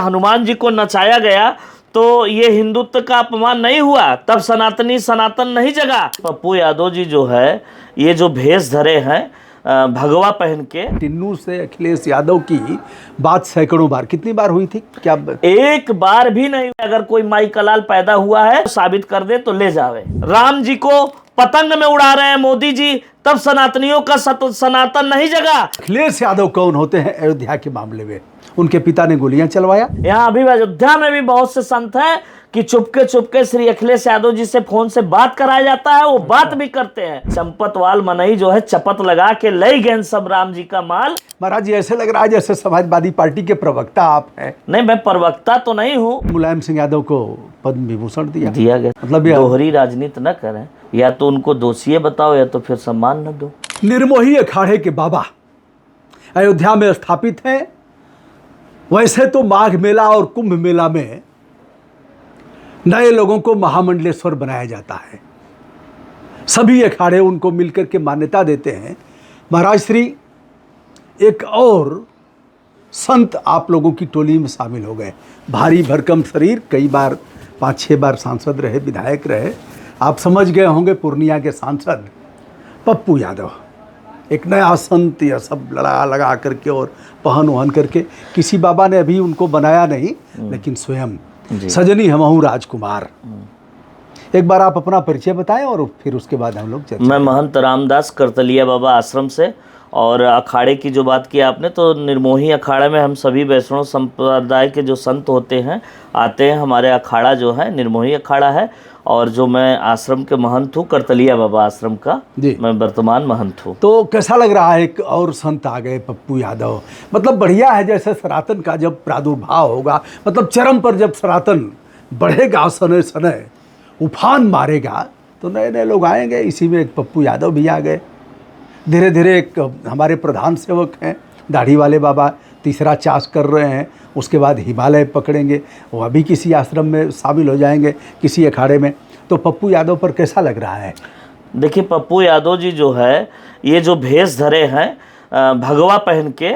हनुमान जी को नचाया गया तो ये हिंदुत्व का अपमान नहीं हुआ, तब सनातनी सनातन नहीं जगा। पप्पू यादव जी जो है ये जो भेष धरे हैं भगवा पहन के, टिन्नू से अखिलेश यादव की बात सैकड़ों बार, कितनी बार हुई थी क्या? एक बार भी नहीं। अगर कोई माई कलाल पैदा हुआ है तो साबित कर दे तो ले जावे। राम जी को पतंग में उड़ा रहे हैं मोदी जी, तब सनातनियों का सनातन नहीं जगा। अखिलेश यादव कौन होते हैं अयोध्या के मामले में? उनके पिता ने गोलियां चलवाया। यहाँ अभी अयोध्या में भी बहुत से संत हैं कि चुपके श्री अखिलेश यादव जी से फोन से बात कराया जाता है, वो बात भी करते हैं। चंपतवाल मनई जो है चपत लगा के ले गए सब राम जी का माल। महाराज जी ऐसे लग रहा है जैसे समाजवादी पार्टी के प्रवक्ता आप हैं। नहीं, मैं प्रवक्ता तो नहीं हूँ। मुलायम सिंह यादव को पद्म विभूषण दिया गया। मतलब दोहरी राजनीति न करें, या तो उनको दोषी बताओ या तो फिर सम्मान न दो। निर्मोही अखाड़े के बाबा अयोध्या में स्थापित हैं। वैसे तो माघ मेला और कुंभ मेला में नए लोगों को महामंडलेश्वर बनाया जाता है, सभी अखाड़े उनको मिलकर के मान्यता देते हैं। महाराज श्री एक और संत आप लोगों की टोली में शामिल हो गए। भारी भरकम शरीर, कई बार 5-6 बार सांसद रहे, विधायक रहे। आप समझ गए होंगे पूर्णिया के सांसद पप्पू यादव। एक नया संत या सब लगा करके और पहन वहन करके, किसी बाबा ने अभी उनको बनाया नहीं, लेकिन स्वयं सजनी हमहू राजकुमार। एक बार आप अपना परिचय बताएं और फिर उसके बाद हम लोग चर्चा। मैं महंत रामदास करतलिया बाबा आश्रम से। और अखाड़े की जो बात की आपने, तो निर्मोही अखाड़े में हम सभी वैष्णव संप्रदाय के जो संत होते हैं आते हैं। हमारे अखाड़ा जो है निर्मोही अखाड़ा है, और जो मैं आश्रम के महंत हूँ करतलिया बाबा आश्रम का मैं वर्तमान महंत हूँ। तो कैसा लग रहा है एक और संत आ गए पप्पू यादव? मतलब बढ़िया है, जैसे सनातन का जब प्रादुर्भाव होगा, मतलब चरम पर जब सनातन बढ़ेगा, सने सने उफान मारेगा, तो नए नए लोग आएंगे। इसी में एक पप्पू यादव भी आ गए। धीरे धीरे एक हमारे प्रधान सेवक हैं दाढ़ी वाले बाबा, तीसरा चास कर रहे हैं। उसके बाद हिमालय पकड़ेंगे, वो अभी किसी आश्रम में शामिल हो जाएंगे, किसी अखाड़े में। तो पप्पू यादव पर कैसा लग रहा है? देखिए, पप्पू यादव जी जो है ये जो भेष धरे हैं भगवा पहन के,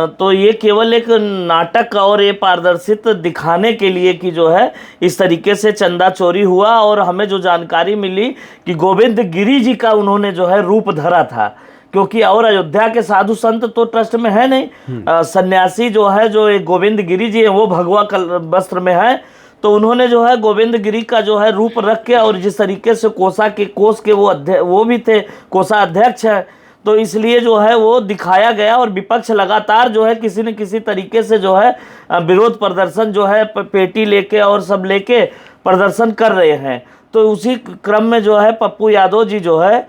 तो ये केवल एक नाटक और ये पारदर्शित दिखाने के लिए कि जो है इस तरीके से चंदा चोरी हुआ। और हमें जो जानकारी मिली कि गोविंद गिरी जी का उन्होंने जो है रूप धरा था, क्योंकि और अयोध्या के साधु संत तो ट्रस्ट में है नहीं। सन्यासी जो है, जो एक गोविंद गिरी जी है, वो भगवा वस्त्र में है। तो उन्होंने जो है गोविंद गिरी का जो है रूप रख के, और जिस तरीके से कोष के वो भी थे, कोषा अध्यक्ष है, तो इसलिए जो है वो दिखाया गया। और विपक्ष लगातार जो है किसी न किसी तरीके से जो है विरोध प्रदर्शन जो है पेटी लेके और सब लेके प्रदर्शन कर रहे हैं। तो उसी क्रम में जो है पप्पू यादव जी जो है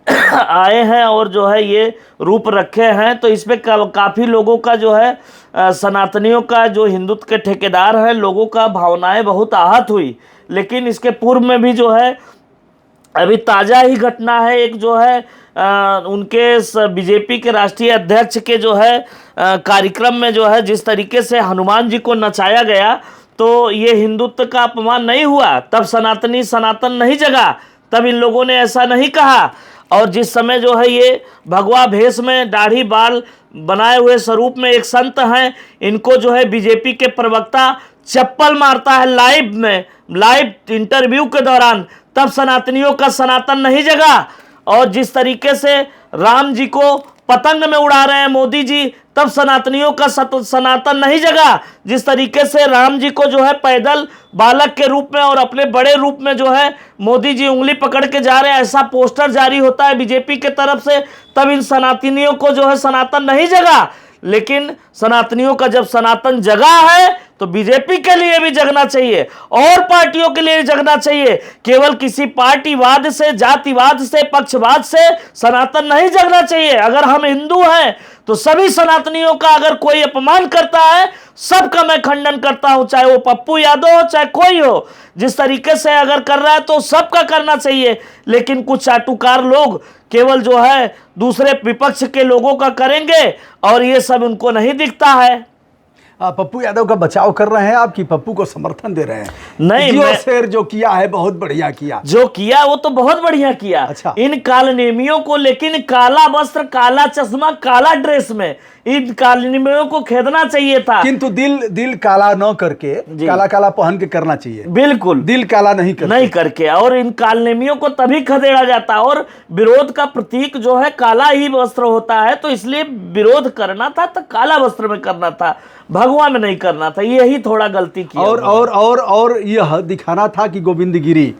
आए हैं और जो है ये रूप रखे हैं। तो इसमें काफ़ी लोगों का जो है सनातनियों का, जो हिंदुत्व के ठेकेदार हैं, लोगों का भावनाएं बहुत आहत हुई। लेकिन इसके पूर्व में भी जो है अभी ताज़ा ही घटना है, एक जो है उनके बीजेपी के राष्ट्रीय अध्यक्ष के जो है कार्यक्रम में जो है जिस तरीके से हनुमान जी को नचाया गया, तो ये हिंदुत्व का अपमान नहीं हुआ, तब सनातनी सनातन नहीं जगा, तब इन लोगों ने ऐसा नहीं कहा। और जिस समय जो है ये भगवा भेष में दाढ़ी बाल बनाए हुए स्वरूप में एक संत हैं, इनको जो है बीजेपी के प्रवक्ता चप्पल मारता है लाइव इंटरव्यू के दौरान, तब सनातनियों का सनातन नहीं जगा। और जिस तरीके से राम जी को पतंग में उड़ा रहे हैं मोदी जी, तब सनातनियों का सनातन नहीं जगा। जिस तरीके से राम जी को जो है पैदल बालक के रूप में और अपने बड़े रूप में जो है मोदी जी उंगली पकड़ के जा रहे हैं, ऐसा पोस्टर जारी होता है बीजेपी के तरफ से, तब इन सनातनियों को जो है सनातन नहीं जगा। लेकिन सनातनियों का जब सनातन जगा है तो बीजेपी के लिए भी जगना चाहिए और पार्टियों के लिए जगना चाहिए। केवल किसी पार्टीवाद से, जातिवाद से, पक्षवाद से सनातन नहीं जगना चाहिए। अगर हम हिंदू हैं तो सभी सनातनियों का अगर कोई अपमान करता है, सबका मैं खंडन करता हूं, चाहे वो पप्पू यादव हो चाहे कोई हो। जिस तरीके से अगर कर रहा है तो सबका करना चाहिए। लेकिन कुछ चाटुकार लोग केवल जो है दूसरे विपक्ष के लोगों का करेंगे और ये सब उनको नहीं दिखता है। पप्पू यादव का बचाव कर रहे हैं आप कि पप्पू को समर्थन दे रहे हैं? नहीं, जियो शेर जो किया है बहुत बढ़िया किया। जो किया वो तो बहुत बढ़िया किया। अच्छा। इन कालनेमियों को, लेकिन काला वस्त्र, काला चश्मा, काला ड्रेस में इन कालनेमियों को खेदना चाहिए था। किंतु दिल काला न करके काला काला पहन के करना चाहिए। बिल्कुल, दिल काला नहीं करके। और इन कालनेमियों को तभी खदेड़ा जाता। और विरोध का प्रतीक जो है काला ही वस्त्र होता है, तो इसलिए विरोध करना था तो काला वस्त्र में करना था, भगवा में नहीं करना था। यही थोड़ा गलती की। और यह दिखाना था कि गोविंद गिरी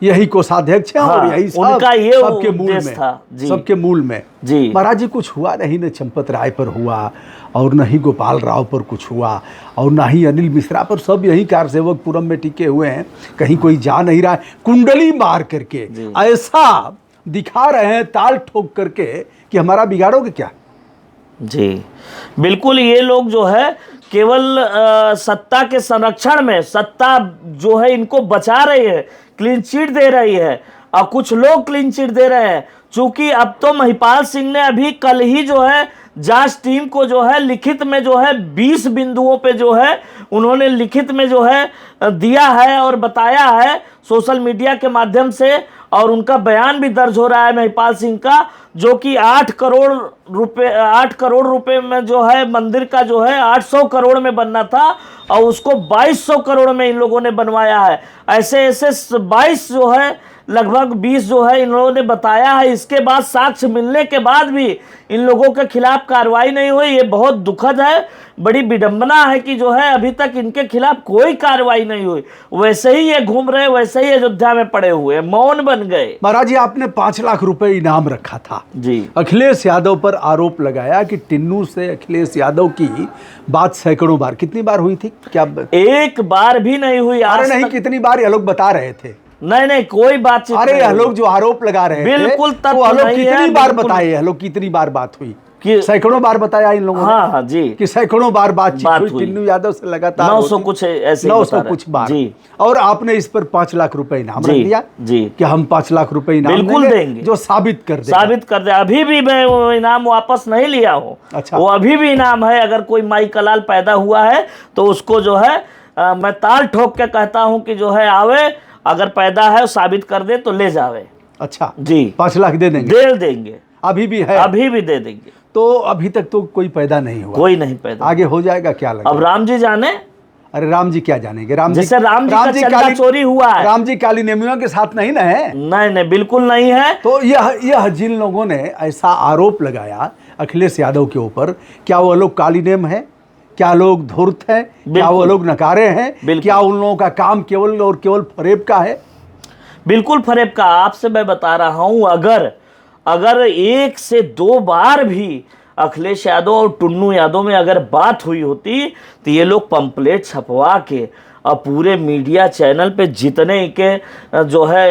यही कोषाध्यक्ष है। हाँ, और यही उनका ये सबके मूल में था जी। सबके मूल में जी। महाराज जी कुछ हुआ नहीं, न चंपत राय पर हुआ और न ही गोपाल राव पर कुछ हुआ और न ही अनिल मिश्रा पर। सब यही कारसेवकपुरम में टिके हुए हैं, कहीं कोई जा नहीं रहा है। कुंडली मार करके ऐसा दिखा रहे हैं ताल ठोक करके कि हमारा बिगाड़ोगे क्या। जी बिल्कुल, ये लोग जो है केवल सत्ता के संरक्षण में, सत्ता जो है इनको बचा रही है, क्लीन चिट दे रही है। और कुछ लोग क्लीन चिट दे रहे हैं, चूंकि अब तो महिपाल सिंह ने अभी कल ही जो है जांच टीम को जो है लिखित में जो है 20 बिंदुओं पे जो है उन्होंने लिखित में जो है दिया है और बताया है सोशल मीडिया के माध्यम से। और उनका बयान भी दर्ज हो रहा है महिपाल सिंह का, जो कि 8 करोड़ रुपए में जो है मंदिर का जो है 800 करोड़ में बनना था और उसको 2200 करोड़ में इन लोगों ने बनवाया है। ऐसे 22 जो है लगभग 20 जो है इन लोगों ने बताया है। इसके बाद साक्ष्य मिलने के बाद भी इन लोगों के खिलाफ कार्रवाई नहीं हुई। ये बहुत दुखद है, बड़ी विडंबना है कि जो है अभी तक इनके खिलाफ कोई कार्रवाई नहीं हुई। वैसे ही ये घूम रहे, वैसे ही अयोध्या में पड़े हुए, मौन बन गए। महाराज जी आपने 5 लाख रुपए इनाम रखा था जी। अखिलेश यादव पर आरोप लगाया कि टिन्नू से अखिलेश यादव की बात सैकड़ों बार, कितनी बार हुई थी क्या? एक बार भी नहीं हुई। अरे नहीं, कितनी बार ये लोग बता रहे थे। नहीं कोई बातचीत। अरे यह लोग जो आरोप लगा रहे थे बिल्कुल तब कितनी बार बताए, यह लोग कितनी बार बात हुई कि सैकड़ों बार बताया इन लोगों ने। हाँ जी, कि सैकड़ों बार बातचीत हुई टिन्नू यादव से लगातार 900 कुछ ऐसे 900 कुछ बार जी। और आपने इस पर 5 लाख रुपए इनाम रख दिया जी कि हम 5 लाख रुपए इनाम बिल्कुल देंगे जो साबित कर दे। अभी भी मैं वो इनाम वापस नहीं लिया हूँ। अच्छा। वो अभी भी इनाम है। अगर कोई माई कलाल पैदा हुआ है तो उसको जो है मैं ताल ठोक के कहता हूँ कि जो है आवे, अगर पैदा है साबित कर दे तो ले जावे। अच्छा जी, 5 लाख दे देंगे। अभी भी है? अभी भी दे देंगे। तो अभी तक तो कोई पैदा नहीं हुआ? कोई नहीं पैदा। आगे हो जाएगा क्या लगता है? अब राम जी जाने। अरे राम जी क्या जानेंगे? राम जी का चोरी हुआ है। राम जी काली नेमियों के साथ नहीं ना है? नहीं बिल्कुल नहीं है। तो यह जिन लोगों ने ऐसा आरोप लगाया अखिलेश यादव के ऊपर, क्या वो लोग काली नेम है? क्या लोग धूर्त हैं? क्या वो लोग नकारे हैं? क्या उन लोगों का काम केवल और केवल फरेब का है? बिल्कुल फरेब का। आपसे मैं बता रहा हूं, अगर 1 से 2 बार भी अखिलेश यादव और टुन्नू यादव में अगर बात हुई होती तो ये लोग पंपलेट छपवा के और पूरे मीडिया चैनल पे जितने के जो है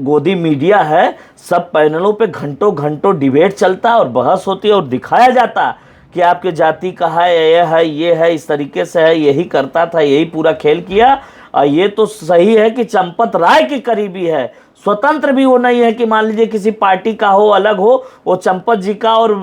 गोदी मीडिया है, सब पैनलों पे घंटों डिबेट चलता और बहस होती और दिखाया जाता कि आपके जाति का है, ये है, इस तरीके से है, यही करता था, यही पूरा खेल किया। और ये तो सही है कि चंपत राय की करीबी है, स्वतंत्र भी वो नहीं है कि मान लीजिए किसी पार्टी का हो, अलग हो। वो चंपत जी का और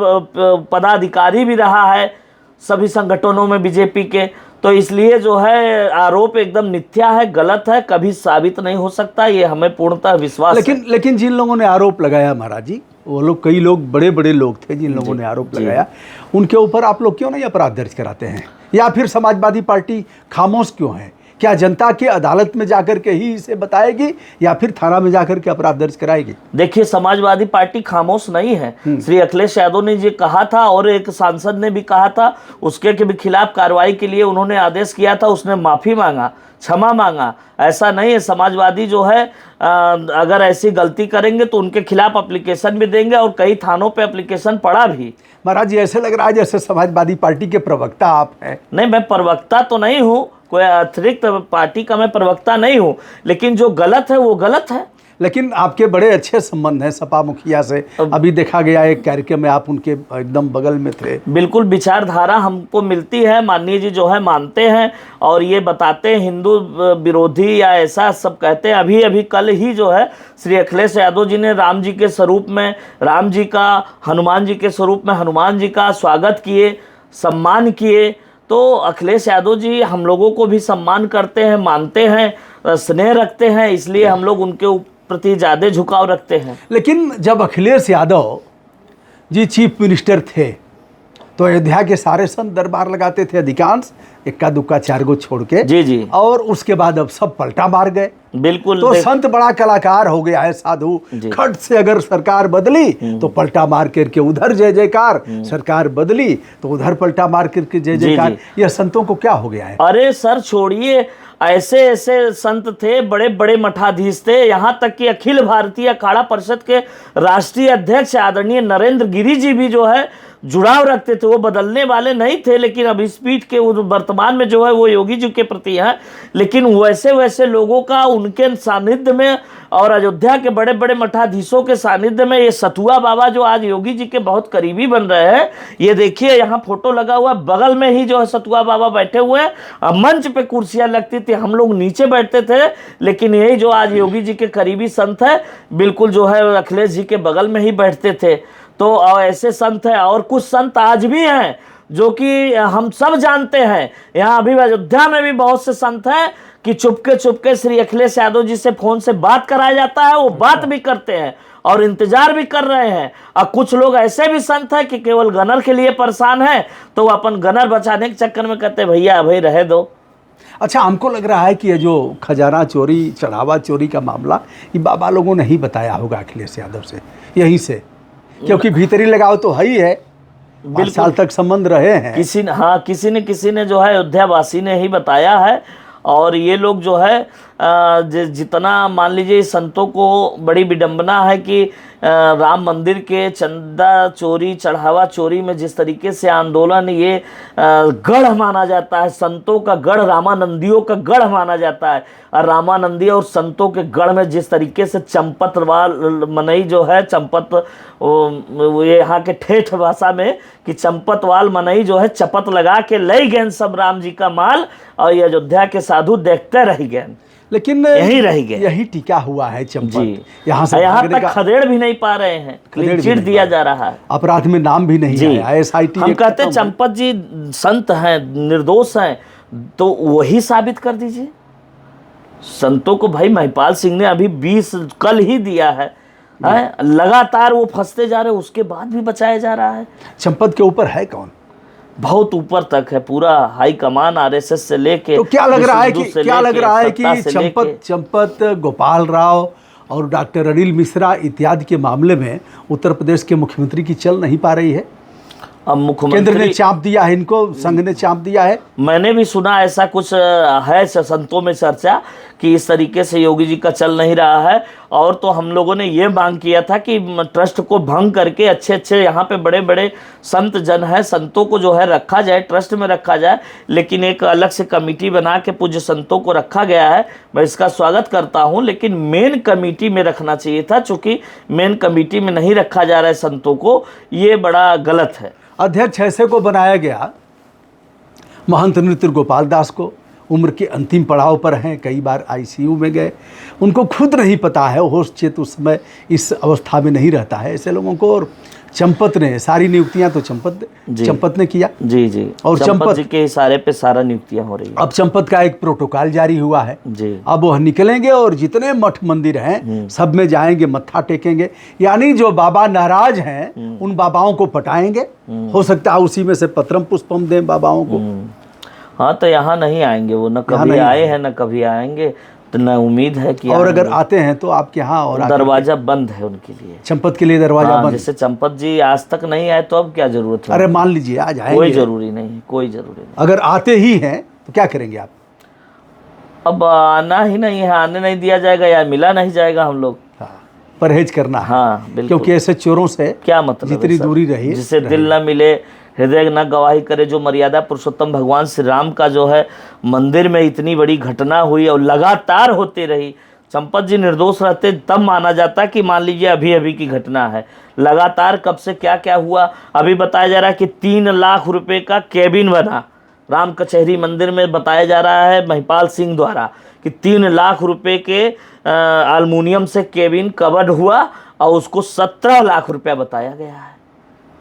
पदाधिकारी भी रहा है सभी संगठनों में बीजेपी के। तो इसलिए जो है आरोप एकदम मिथ्या है, गलत है, कभी साबित नहीं हो सकता, ये हमें पूर्णतः विश्वास है। लेकिन जिन लोगों ने आरोप लगाया महाराज जी, वो लोग कई लोग बड़े लोग थे जिन लोगों ने आरोप लगाया, उनके ऊपर आप लोग क्यों नहीं अपराध दर्ज कराते हैं? या फिर समाजवादी पार्टी खामोश क्यों है? क्या जनता के अदालत में जाकर के ही इसे बताएगी या फिर थाना में जाकर के अपराध दर्ज कराएगी? देखिए, समाजवादी पार्टी खामोश नहीं है। श्री अखिलेश यादव ने ये कहा था और एक सांसद ने भी कहा था, उसके भी खिलाफ कार्रवाई के लिए उन्होंने आदेश किया था, उसने माफी मांगा, क्षमा मांगा। ऐसा नहीं है, समाजवादी जो है अगर ऐसी गलती करेंगे तो उनके खिलाफ एप्लीकेशन भी देंगे और कई थानों पे एप्लीकेशन पड़ा भी। महाराज जी ऐसे लग रहा है जैसे समाजवादी पार्टी के प्रवक्ता आप हैं। नहीं, मैं प्रवक्ता तो नहीं हूँ, कोई अतिरिक्त पार्टी का मैं प्रवक्ता नहीं हूँ, लेकिन जो गलत है वो गलत है। लेकिन आपके बड़े अच्छे संबंध हैं सपा मुखिया से। अभी देखा गया एक कार्यक्रम में आप उनके एकदम बगल में थे। बिल्कुल, विचारधारा हमको मिलती है, माननीय जी जो है मानते हैं और ये बताते हैं हिंदू विरोधी या ऐसा सब कहते हैं। अभी कल ही जो है श्री अखिलेश यादव जी ने राम जी के स्वरूप में राम जी का, हनुमान जी के स्वरूप में हनुमान जी का स्वागत किए, सम्मान किए। तो अखिलेश यादव जी हम लोगों को भी सम्मान करते हैं, मानते हैं, स्नेह रखते हैं, इसलिए हम लोग उनके प्रति ज़्यादा झुकाव रखते हैं। लेकिन जब अखिलेश यादव जी चीफ मिनिस्टर थे तो अयोध्या के सारे संत दरबार लगाते थे, अधिकांश, इक्का दुक्का चार गो छोड़ के। जी जी। और उसके बाद अब सब पलटा मार गए। बिल्कुल। तो संत बड़ा कलाकार हो गया है, साधु। खट से अगर सरकार बदली तो पलटा मार करके उधर जय जयकार, सरकार बदली तो उधर पलटा मार करके जय जयकार। यह संतों को क्या हो गया है? अरे सर छोड़िए, ऐसे ऐसे संत थे, बड़े बड़े मठाधीश थे, यहाँ तक कि अखिल भारतीय अखाड़ा परिषद के राष्ट्रीय अध्यक्ष आदरणीय नरेंद्र गिरि जी भी जो है जुड़ाव रखते थे। वो बदलने वाले नहीं थे, लेकिन अब इस पीठ के वर्तमान में जो है वो योगी जी के प्रति है। लेकिन वैसे वैसे लोगों का उनके सानिध्य में और अयोध्या के बड़े बड़े मठाधीशों के सानिध्य में ये सतुआ बाबा जो आज योगी जी के बहुत करीबी बन रहे हैं, ये देखिए यहाँ फोटो लगा हुआ, बगल में ही जो है सतुआ बाबा बैठे हुए हैं। मंच पे कुर्सियां लगती थी, हम लोग नीचे बैठते थे, लेकिन यही जो आज योगी जी के करीबी संत है बिल्कुल जो है अखिलेश जी के बगल में ही बैठते थे। तो ऐसे संत हैं, और कुछ संत आज भी हैं जो कि हम सब जानते हैं। यहाँ अभी अयोध्या में भी बहुत से संत हैं कि चुपके चुपके श्री अखिलेश यादव जी से फोन से बात कराया जाता है, वो बात भी करते हैं और इंतजार भी कर रहे हैं। और कुछ लोग ऐसे भी संत हैं कि केवल गनर के लिए परेशान है, तो वो अपन गनर बचाने के चक्कर में कहते हैं भैया भाई रहे दो। अच्छा, हमको लग रहा है कि ये जो खजाना चोरी, चढ़ावा चोरी का मामला, ये बाबा लोगों ने ही बताया होगा अखिलेश यादव से, यहीं से, क्योंकि भीतरी लगाव तो है ही है, 5 साल तक संबंध रहे हैं। किसी ने जो है अयोध्या वासी ने ही बताया है। और ये लोग जो है जितना मान लीजिए संतों को बड़ी विडंबना है कि राम मंदिर के चंदा चोरी, चढ़ावा चोरी में जिस तरीके से आंदोलन ये गढ़ माना जाता है, संतों का गढ़, रामानंदियों का गढ़ माना जाता है, और रामानंदी और संतों के गढ़ में जिस तरीके से चंपत मनई जो है, चंपत ये यहाँ के ठेठ भाषा में कि चंपत वाल मनई जो है चपत लगा के ले गए सब राम जी का माल, और ये अयोध्या के साधु देखते रह गए, लेकिन यही रह गए, यही टिका हुआ है चंपत। यहाँ तक खदेड़ भी नहीं पा रहे हैं, क्लीन चिट दिया जा रहा है, अपराध में नाम भी नहीं आया। SIT हम कहते हैं चंपत जी संत हैं, निर्दोष हैं, तो वही साबित कर दीजिए। संतों को भाई महिपाल सिंह ने अभी 20 कल ही दिया है, लगातार वो फंसते जा रहे हैं, उसके बाद भी बचाया जा रहा है। चंपत के ऊपर है कौन? बहुत ऊपर तक है, पूरा हाई कमान RSS से लेके। तो क्या लग रहा है कि चंपत गोपाल राव और डॉक्टर अनिल मिश्रा इत्यादि के मामले में उत्तर प्रदेश के मुख्यमंत्री की चल नहीं पा रही है? अब मुख्यमंत्री, केंद्र ने चाप दिया है इनको, संघ ने चाप दिया है। मैंने भी सुना ऐसा कुछ है संतों में चर्चा कि इस तरीके से योगी जी का चल नहीं रहा है। और तो हम लोगों ने ये मांग किया था कि ट्रस्ट को भंग करके अच्छे यहाँ पे बड़े बड़े संत जन हैं, संतों को जो है रखा जाए, ट्रस्ट में रखा जाए, लेकिन एक अलग से कमेटी बना के पूज्य संतों को रखा गया है। मैं इसका स्वागत करता हूँ, लेकिन मेन कमेटी में रखना चाहिए था। चूँकि मेन कमेटी में नहीं रखा जा रहा है संतों को, ये बड़ा गलत है। अध्यक्ष ऐसे को बनाया गया, महंत नृत्य गोपाल दास को, उम्र के अंतिम पड़ाव पर हैं, कई बार ICU में गए, उनको खुद नहीं पता है, होश चेत उस समय इस अवस्था में नहीं रहता है ऐसे लोगों को। और चंपत ने सारी नियुक्तियां तो चंपत ने किया। जी। और चंपत जी के इशारे पे सारा नियुक्तियां हो रही है। अब चंपत का एक प्रोटोकॉल जारी हुआ है जी। अब वह निकलेंगे और जितने मठ मंदिर हैं सब में जाएंगे, मत्था टेकेंगे, यानी जो बाबा नाराज हैं उन बाबाओं को पटाएंगे। हो सकता है उसी में से पत्रम पुष्पम दें बाबाओं को। हाँ, तो यहाँ नहीं आएंगे वो, न कभी आए हैं न कभी आएंगे, तो न उम्मीद है कि, और अगर आते हैं तो आपके यहाँ और दरवाजा बंद है उनके लिए, चंपत के लिए दरवाजा बंद। जैसे चंपत जी आज तक नहीं आए तो अब क्या जरूरत है? अरे मान लीजिए आज आएंगे, कोई जरूरी नहीं, कोई जरूरी नहीं। अगर आते ही हैं तो क्या करेंगे आप? अब आना ही नहीं है, आने नहीं दिया जाएगा या मिला नहीं जाएगा हम लोग। परहेज करना है। हाँ बिल्कुल, क्योंकि ऐसे चोरों से क्या मतलब, जितनी दूरी रही, जिसे दिल न मिले हृदय न गवाही करे। जो मर्यादा पुरुषोत्तम भगवान श्री राम का जो है मंदिर में इतनी बड़ी घटना हुई और लगातार होती रही, चंपत जी निर्दोष रहते तब माना जाता कि मान लीजिए अभी अभी की घटना है। लगातार कब से क्या क्या हुआ, अभी बताया जा रहा है कि 3 लाख रुपए का केबिन बना राम कचहरी मंदिर में, बताया जा रहा है महिपाल सिंह द्वारा कि 3 लाख रुपए के एल्युमिनियम से केबिन कवर्ड हुआ और उसको 17 लाख रुपया बताया गया है।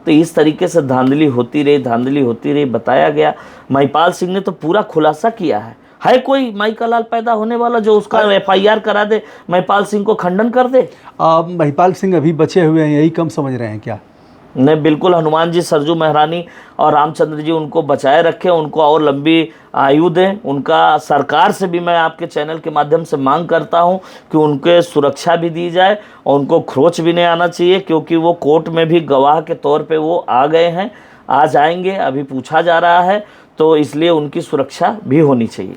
तो इस तरीके से धांधली होती रही, बताया गया। महिपाल सिंह ने तो पूरा खुलासा किया है कोई माई का लाल पैदा होने वाला जो उसका FIR करा दे, महिपाल सिंह को खंडन कर दे? महिपाल सिंह अभी बचे हुए हैं, यही कम समझ रहे हैं क्या? नहीं, बिल्कुल। हनुमान जी सरजू महारानी और रामचंद्र जी उनको बचाए रखें, उनको और लंबी आयु दें। उनका सरकार से भी मैं आपके चैनल के माध्यम से मांग करता हूं कि उनके सुरक्षा भी दी जाए और उनको खरोच भी नहीं आना चाहिए, क्योंकि वो कोर्ट में भी गवाह के तौर पे वो आ गए हैं, आ जाएंगे, अभी पूछा जा रहा है, तो इसलिए उनकी सुरक्षा भी होनी चाहिए।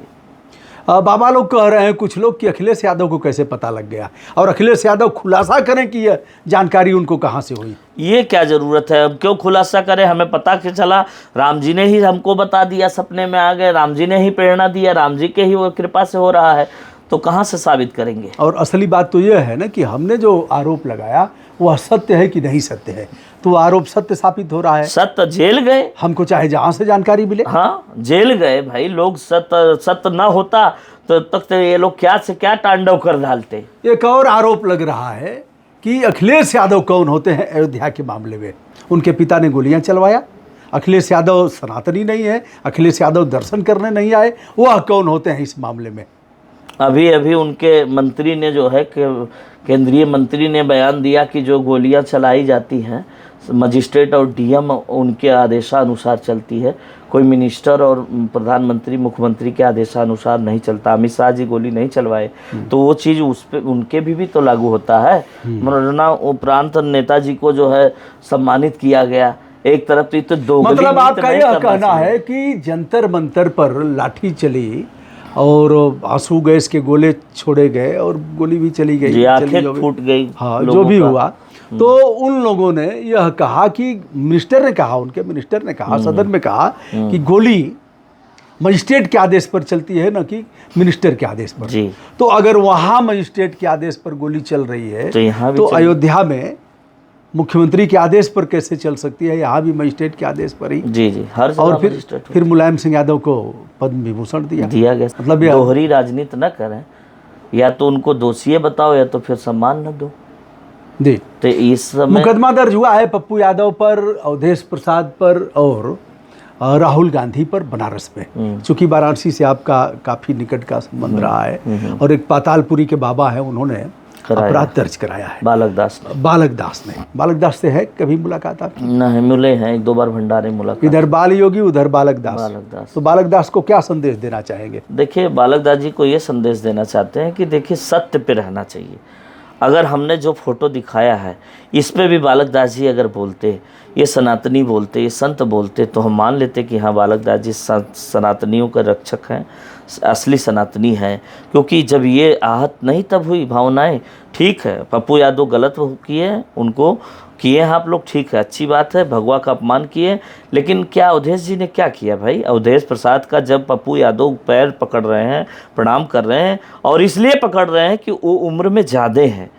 बाबा लोग कह रहे हैं कुछ लोग कि अखिलेश यादव को कैसे पता लग गया, और अखिलेश यादव खुलासा करें कि यह जानकारी उनको कहाँ से हुई। ये क्या ज़रूरत है, अब क्यों खुलासा करें? हमें पता कि चला, राम जी ने ही हमको बता दिया, सपने में आ गए, राम जी ने ही प्रेरणा दिया, राम जी के ही वो कृपा से हो रहा है, तो कहाँ से साबित करेंगे? और असली बात तो यह है ना कि हमने जो आरोप लगाया वह सत्य है कि नहीं सत्य है, तो आरोप सत्य साबित हो रहा है। सत्य जेल गए, हमको चाहे जहां से जानकारी मिले। हाँ, जेल गए भाई लोग। सत्य न होता तो तक तो ये लोग क्या से क्या तांडव कर डालते। एक और आरोप लग रहा है कि अखिलेश यादव कौन होते हैं अयोध्या के मामले में। उनके पिता ने गोलियां चलवाया, अखिलेश यादव सनातनी नहीं है, अखिलेश यादव दर्शन करने नहीं आए, वह कौन होते हैं इस मामले में? अभी उनके मंत्री ने जो है केंद्रीय मंत्री ने बयान दिया कि जो गोलियां चलाई जाती हैं मजिस्ट्रेट और DM उनके आदेशानुसार चलती है, कोई मिनिस्टर और प्रधानमंत्री मुख्यमंत्री के आदेशानुसार नहीं चलता। अमित शाह जी गोली नहीं चलवाए तो वो चीज़ उस पे उनके भी तो लागू होता है। मनोरंजना उपरांत नेताजी को जो है सम्मानित किया गया। एक तरफ तो दो, मतलब आपका यह कहना है कि जंतर मंतर पर लाठी चली और आंसू गैस के गोले छोड़े गए और गोली भी चली गई, आंखें फूट गई, हाँ जो भी हुआ, तो उन लोगों ने यह कहा कि मिनिस्टर ने कहा, उनके मिनिस्टर ने कहा, सदन में कहा कि गोली मजिस्ट्रेट के आदेश पर चलती है, न कि मिनिस्टर के आदेश पर जी। तो अगर वहाँ मजिस्ट्रेट के आदेश पर गोली चल रही है तो यहाँ तो अयोध्या में मुख्यमंत्री के आदेश पर कैसे चल सकती है? यहाँ भी मजिस्ट्रेट के आदेश पर ही जी हर और फिर मुलायम सिंह यादव को पद्म विभूषण दिया गया। मतलब दोहरी राजनीति न करें, या तो उनको दोषी बताओ या तो फिर सम्मान न दो। तो इस समय मुकदमा दर्ज हुआ है पप्पू यादव पर, अवधेश प्रसाद पर और राहुल गांधी पर बनारस में। चूंकि वाराणसी से आपका काफी निकट का संबंध रहा है और एक पातालपुरी के बाबा है, उन्होंने अपराध दर्ज कराया है। बालक दास से है कभी मुलाकात आपकी? नहीं, मिले हैं एक दो बार भंडारे मुलाकात। इधर बाल योगी उधर बालक दास। तो बालक दास को क्या संदेश देना चाहेंगे? देखिए, बालक दास जी को ये संदेश देना चाहते हैं कि देखिए सत्य पे रहना चाहिए। अगर हमने जो फोटो दिखाया है इस पे भी बालक दास जी अगर बोलते, ये सनातनी बोलते, ये संत बोलते, तो हम मान लेते कि हाँ बालक दास जी सनातनियों का रक्षक हैं, असली सनातनी हैं। क्योंकि जब ये आहत नहीं तब हुई भावनाएं। ठीक है, पप्पू यादव गलत किए हैं, उनको किए हैं आप लोग, ठीक है, अच्छी बात है, भगवा का अपमान किए, लेकिन क्या अवधेश जी ने क्या किया भाई? अवधेश प्रसाद का जब पप्पू यादव पैर पकड़ रहे हैं, प्रणाम कर रहे हैं, और इसलिए पकड़ रहे हैं कि वो उम्र में ज़्यादा हैं,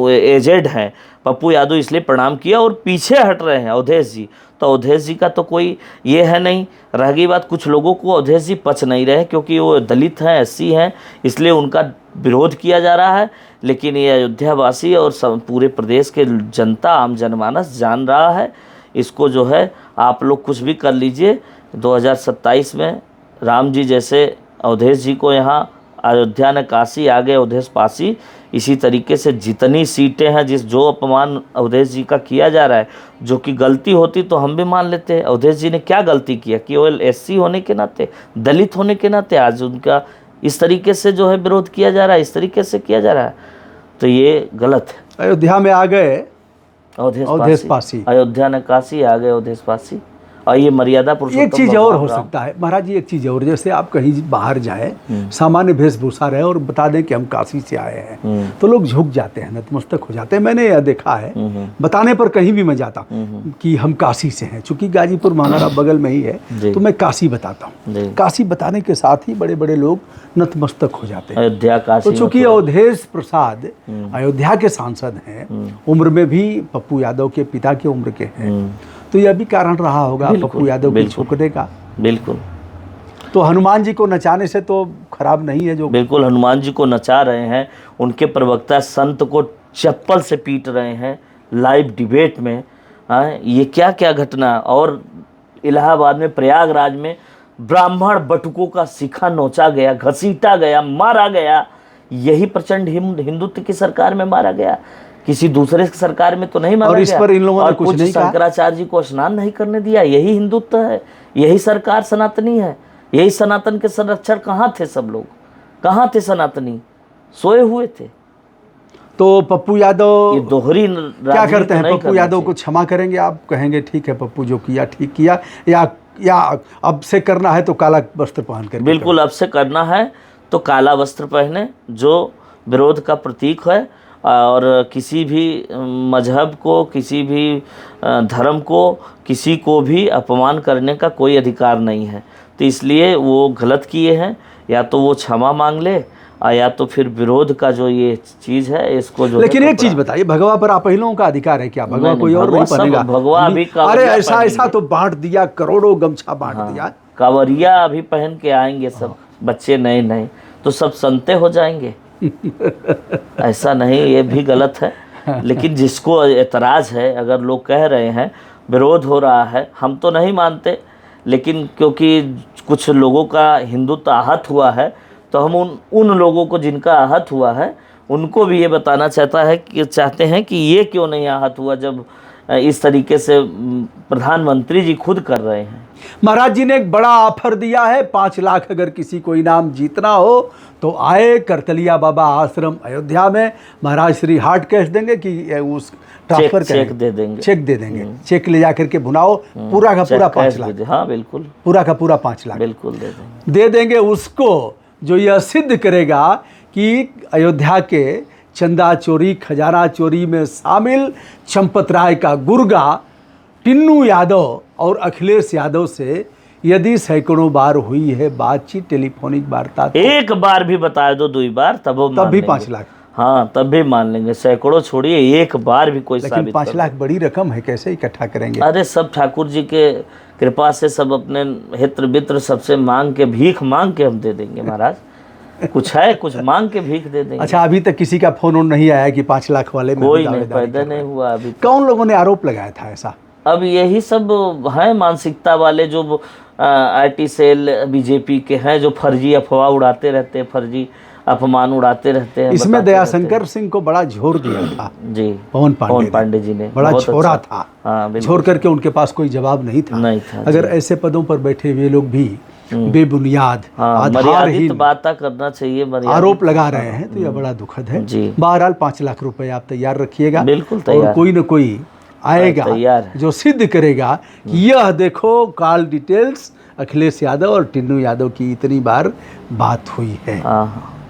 एजेड हैं, पप्पू यादव इसलिए प्रणाम किया और पीछे हट रहे हैं अवधेश जी। तो अवधेश जी का तो कोई ये है नहीं। रह गई बात, कुछ लोगों को अवधेश जी पच नहीं रहे क्योंकि वो दलित हैं, SC हैं, इसलिए उनका विरोध किया जा रहा है। लेकिन ये अयोध्यावासी और पूरे प्रदेश के जनता, आम जनमानस जान रहा है। इसको जो है आप लोग कुछ भी कर लीजिए, 2027 में राम जी जैसे अवधेश जी को यहाँ अयोध्या ने काशी, आगे अवधेश पासी। इसी तरीके से जितनी सीटें हैं, जो अपमान अवधेश जी का किया जा रहा है, जो कि गलती होती तो हम भी मान लेते हैं। अवधेश जी ने क्या गलती किया? केवल SC होने के नाते, दलित होने के नाते आज उनका इस तरीके से जो है विरोध किया जा रहा है, इस तरीके से किया जा रहा है, तो ये गलत है। अयोध्या में आ गए अवधेश पासी, अयोध्या ने काशी, आ गए अवधेश पासी। और ये मर्यादा पुरुषोत्तम। एक चीज़ और हो सकता है महाराज जी, एक चीज़ और, जैसे आप कहीं बाहर जाएं, सामान्य वेशभूषा रहे और बता दें कि हम काशी से आए हैं, तो लोग झुक जाते हैं, नतमस्तक हो जाते हैं। मैंने यह देखा है, बताने पर कहीं भी मैं जाता कि हम काशी से हैं, चूंकि गाजीपुर हमारा बगल में ही है, तो मैं काशी बताता हूँ। काशी बताने के साथ ही बड़े बड़े लोग नतमस्तक हो जाते हैं। अयोध्या काशी। तो चूंकि अवधेश प्रसाद अयोध्या के सांसद हैं, उम्र में भी पप्पू यादव के पिता की उम्र के हैं, तो यह भी कारण रहा होगा पप्पू यादव को झुकने का। बिल्कुल। तो हनुमान जी को नचाने से तो खराब नहीं है जो। बिल्कुल, हनुमान जी को नचा रहे हैं, उनके प्रवक्ता संत को चप्पल से पीट रहे हैं लाइव डिबेट में। हाँ, ये क्या क्या घटना। और इलाहाबाद में, प्रयागराज में ब्राह्मण बटुकों का शिखा नोचा गया, घसीटा गया, मारा गया। यही प्रचंड हिंदुत्व की सरकार में मारा गया, किसी दूसरे की सरकार में तो नहीं मारा और गया। इस पर इन लोगों ने और कुछ कुछ नहीं कहा। शंकराचार्य जी को स्नान नहीं करने दिया। यही हिंदुत्व है, यही सरकार सनातनी है, यही सनातन के संरक्षण। कहाँ थे सब लोग, कहाँ थे सनातनी? सोए हुए थे। तो पप्पू यादव ये दोहरी क्या करते हैं? पप्पू यादव को क्षमा करेंगे आप? कहेंगे ठीक है पप्पू जो किया ठीक किया, या अब से करना है तो काला वस्त्र पहन कर? बिल्कुल, अब से करना है तो काला वस्त्र पहने, जो विरोध का प्रतीक है। और किसी भी मजहब को, किसी भी धर्म को, किसी को भी अपमान करने का कोई अधिकार नहीं है। तो इसलिए वो गलत किए हैं, या तो वो क्षमा मांग ले, या तो फिर विरोध का जो ये चीज़ है इसको जो। लेकिन एक चीज बताइए, भगवा पर आप ही लोगों का अधिकार है क्या? भगवा नहीं, कोई और भगवा नहीं सब- पहनेगा? भगवा अभी अरे ऐसा तो बांट दिया, करोड़ों गमछा बांट दिया। कांवरिया अभी पहन के आएंगे सब बच्चे नए नए, तो सब संते हो जाएंगे। ऐसा नहीं, ये भी गलत है। लेकिन जिसको एतराज़ है, अगर लोग कह रहे हैं विरोध हो रहा है, हम तो नहीं मानते, लेकिन क्योंकि कुछ लोगों का हिंदुत्व आहत हुआ है, तो हम उन लोगों को जिनका आहत हुआ है उनको भी ये बताना चाहते हैं कि ये क्यों नहीं आहत हुआ, जब इस तरीके से प्रधानमंत्री जी खुद कर रहे हैं। महाराज जी ने एक बड़ा ऑफर दिया है, 5 लाख अगर किसी को इनाम जीतना हो तो आए करतलिया बाबा आश्रम अयोध्या में। महाराज श्री हार्ड कैश देंगे कि उस ट्रांसफर चेक दे देंगे? चेक दे देंगे। चेक ले जाकर के भुनाओ, पूरा का पूरा 5 लाख। हाँ बिल्कुल, पूरा का पूरा 5 लाख बिल्कुल दे देंगे उसको जो यह सिद्ध करेगा कि अयोध्या के चंदा चोरी, खजाना चोरी में शामिल चंपत राय का गुर्गा टिन्नू यादव और अखिलेश यादव से यदि सैकड़ों बार हुई है बातचीत, टेलीफोनिक वार्ता, एक बार भी बता दो, 2 बार, तब भी 5 लाख। हाँ, तब भी मान लेंगे। सैकड़ों छोड़िए, एक बार भी कोई लेकिन साबित 5 लाख बड़ी रकम है, कैसे इकट्ठा करेंगे? अरे सब ठाकुर जी के कृपा से, सब अपने हित्र मित्र सबसे मांग के, भीख मांग के हम दे देंगे महाराज। कुछ है, कुछ मांग के भीख दे देंगे। अच्छा, अभी तक किसी का फोन नहीं आया कि 5 लाख वाले में कोई नहीं, पैदा नहीं हुआ अभी। कौन लोगों ने आरोप लगाया था ऐसा? अब यही सब है मानसिकता वाले, जो IT सेल बीजेपी के हैं, जो फर्जी अफवाह उड़ाते रहते हैं, फर्जी अपमान उड़ाते रहते हैं। इसमें दयाशंकर सिंह को बड़ा झोर दिया था जी, पवन पांडे जी ने बड़ा बहुत छोरा अच्छा। था। हाँ, छोड़ करके उनके पास कोई जवाब नहीं था। अगर ऐसे पदों पर बैठे हुए लोग भी बेबुनियाद, मर्यादित बातें करना चाहिए, आरोप लगा रहे हैं, तो यह बड़ा दुखद है। बहरहाल 5 लाख रुपए आप तैयार रखिएगा, बिल्कुल तैयार। और कोई न कोई आएगा जो सिद्ध करेगा कि यह देखो कॉल डिटेल्स अखिलेश यादव और टिन्नू यादव की इतनी बार बात हुई है।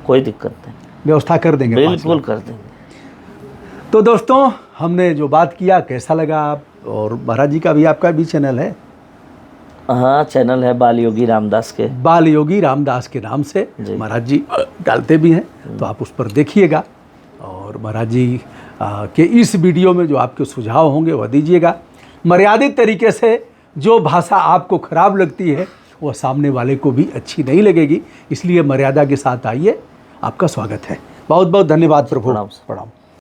कोई दिक्कत नहीं, व्यवस्था कर देंगे, बिल्कुल कर देंगे। तो दोस्तों, हमने जो बात किया कैसा लगा आप? और महाराज जी का भी, आपका भी चैनल है? हाँ, चैनल है बाल योगी रामदास के, बाल योगी रामदास के नाम से महाराज जी डालते भी हैं, तो आप उस पर देखिएगा। और महाराज जी के इस वीडियो में जो आपके सुझाव होंगे वह दीजिएगा। मर्यादित तरीके से, जो भाषा आपको खराब लगती है वह सामने वाले को भी अच्छी नहीं लगेगी, इसलिए मर्यादा के साथ आइए। आपका स्वागत है। बहुत बहुत धन्यवाद प्रभु। प्रणाम।